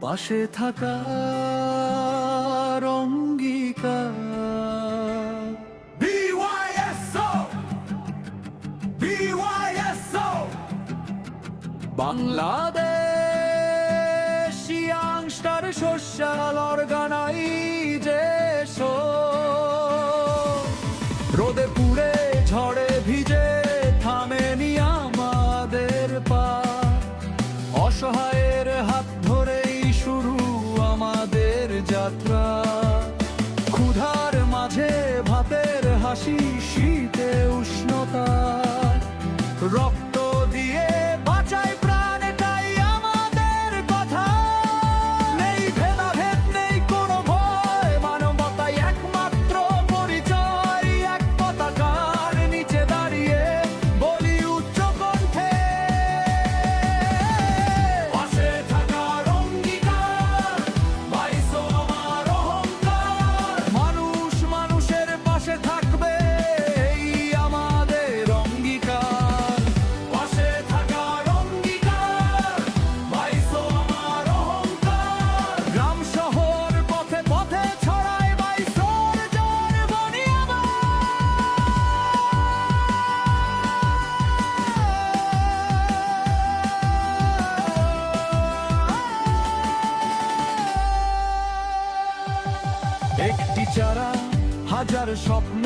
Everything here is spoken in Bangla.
পাশে থাকার অঙ্গীকার। BYSO BYSO Bangladesh youngster social organisation, রোদে পুড়ে ঝড়ে ভিজে থামেনি আমাদের পা। অসহায়ের হাত ধরেই শুরু আমাদের যাত্রা। ক্ষুধার মাঝে ভাতের হাসি, শীতে উষ্ণতা, রক্ত দিয়ে বাঁচাই প্রাণ, এটাই আমাদের কথা। নেই ভেদাভেদ, নেই কোনো ভয়, মানবতাই একমাত্র পরিচয়। এক পতাকার নিচে দাঁড়িয়ে বলি উচ্চ কণ্ঠে, পাশে থাকার অঙ্গীকার, বাইসো আমার অহংকার। মানুষ মানুষের পাশে থাকবে, এই আমাদের অঙ্গীকার। পাশে থাকার অঙ্গীকার, বাইসো আমার অহংকার। গ্রাম শহর পথে পথে ছড়ায় বাইসোর জোর বনি আমার। একটি চারা, হাজার স্বপ্ন